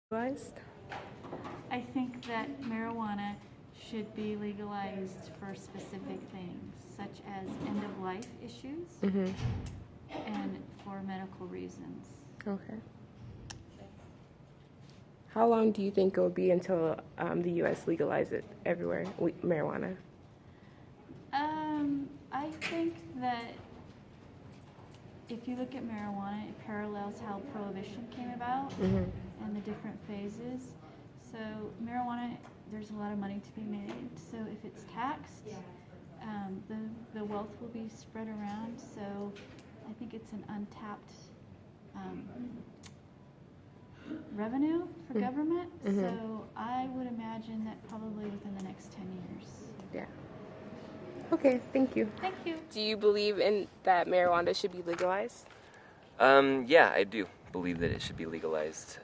Legalized? I think that marijuana should be legalized for specific things, such as end-of-life issues and for medical reasons. Okay. How long do you think it will be until the U.S. legalizes it everywhere, marijuana? I think that if you look at marijuana, it parallels how prohibition came about and the different phases. So marijuana, there's a lot of money to be made. So if it's taxed, the wealth will be spread around. So I think it's an untapped revenue for government. So I would imagine that probably within the next 10 years. Yeah. Okay, thank you. Thank you. Do you believe in that marijuana should be legalized? Yeah, I do believe that it should be legalized.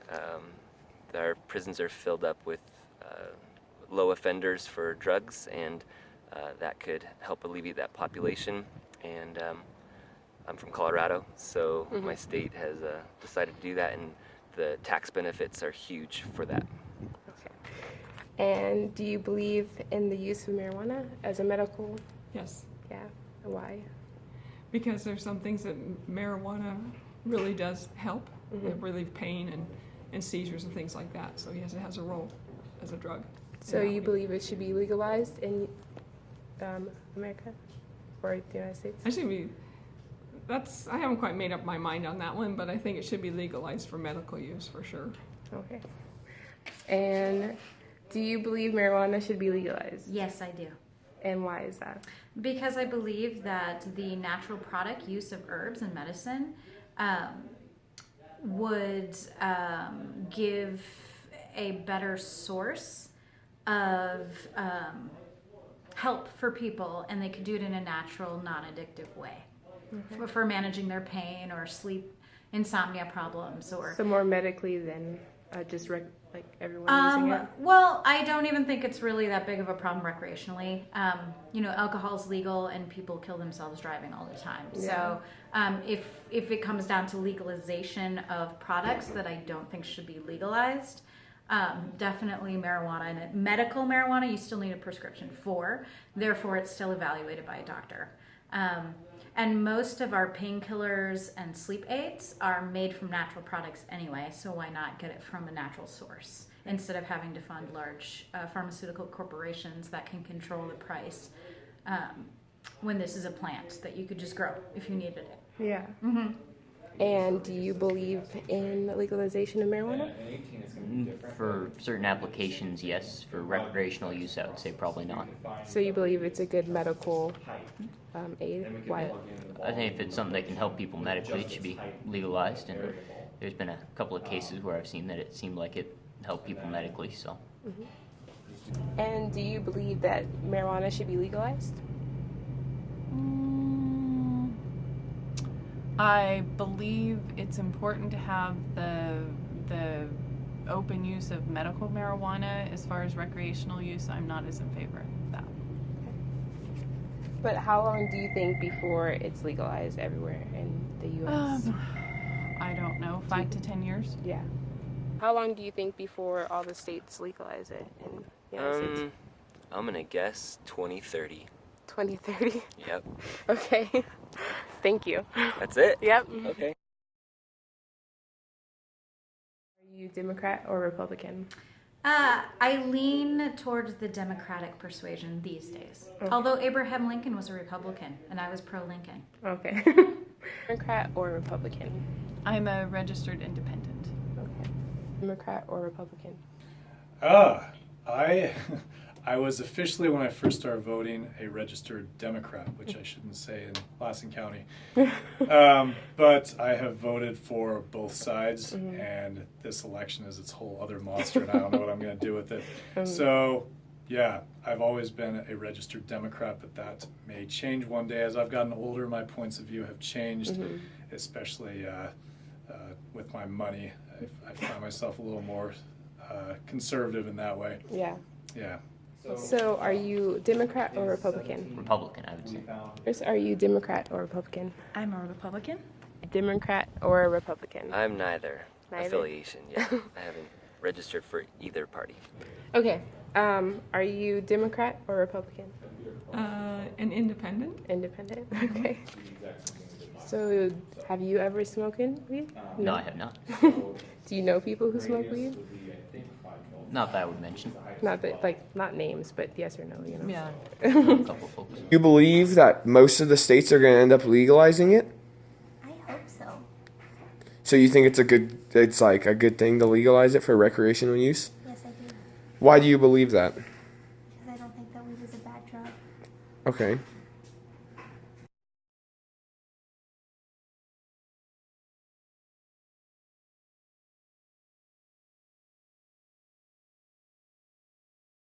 Our prisons are filled up with low offenders for drugs, and that could help alleviate that population. And I'm from Colorado, so my state has decided to do that, and the tax benefits are huge for that. Okay. And do you believe in the use of marijuana as a medical? Yes, Yeah. Why? because there's some things that marijuana really does help. It relieve pain and seizures and things like that. So yes, it has a role as a drug. So you believe it should be legalized in America or the United States? I haven't quite made up my mind on that one, but I think it should be legalized for medical use for sure. Okay. And do you believe marijuana should be legalized? Yes, I do. And why is that? Because I believe that the natural product use of herbs and medicine would give a better source of help for people, and they could do it in a natural, non-addictive way for managing their pain or sleep insomnia problems. Or So more medically than just like everyone using it? Well, I don't even think it's really that big of a problem recreationally. Alcohol's legal and people kill themselves driving all the time. Yeah. So if it comes down to legalization of products that I don't think should be legalized, definitely marijuana. And medical marijuana, you still need a prescription for. Therefore, it's still evaluated by a doctor. And most of our painkillers and sleep aids are made from natural products anyway, so why not get it from a natural source instead of having to fund large pharmaceutical corporations that can control the price when this is a plant that you could just grow if you needed it. Yeah. And do you believe in the legalization of marijuana? For certain applications, yes. For recreational use, I would say probably not. So you believe it's a good medical aid? Why? I think if it's something that can help people medically, it should be legalized. And there's been a couple of cases where I've seen that it seemed like it helped people medically. So. And do you believe that marijuana should be legalized? I believe it's important to have the open use of medical marijuana. As far as recreational use, I'm not as in favor of that. But how long do you think before it's legalized everywhere in the U.S.? I don't know, 5 to 10 years. Yeah. How long do you think before all the states legalize it in the United States? I'm gonna guess 2030. 2030? Yep. Okay. Thank you. That's it? Yep. Okay. Are you Democrat or Republican? I lean towards the Democratic persuasion these days. Okay. Although Abraham Lincoln was a Republican, and I was pro-Lincoln. Okay. Democrat or Republican? I'm a registered independent. Okay. Democrat or Republican? I was officially, when I first started voting, a registered Democrat, which I shouldn't say in Lassen County. But I have voted for both sides, and this election is its whole other monster, and I don't know what I'm going to do with it. So, yeah, I've always been a registered Democrat, but that may change one day. As I've gotten older, my points of view have changed, especially with my money. I find myself a little more conservative in that way. Yeah. Yeah. So are you Democrat or Republican? Republican, I would say. Chris, are you Democrat or Republican? I'm a Republican. Democrat or Republican? I'm neither. Neither? Affiliation, yeah. I haven't registered for either party. Okay. Are you Democrat or Republican? An independent? Independent. Okay. So, have you ever smoked weed? No, I have not. Do you know people who smoke weed? Not that I would mention. Not that, like, not names, but yes or no. You know. Yeah. A couple folks. You believe that most of the states are going to end up legalizing it? I hope so. So you think it's like a good thing to legalize it for recreational use? Yes, I do. Why do you believe that? Because I don't think that weed is a bad drug. Okay.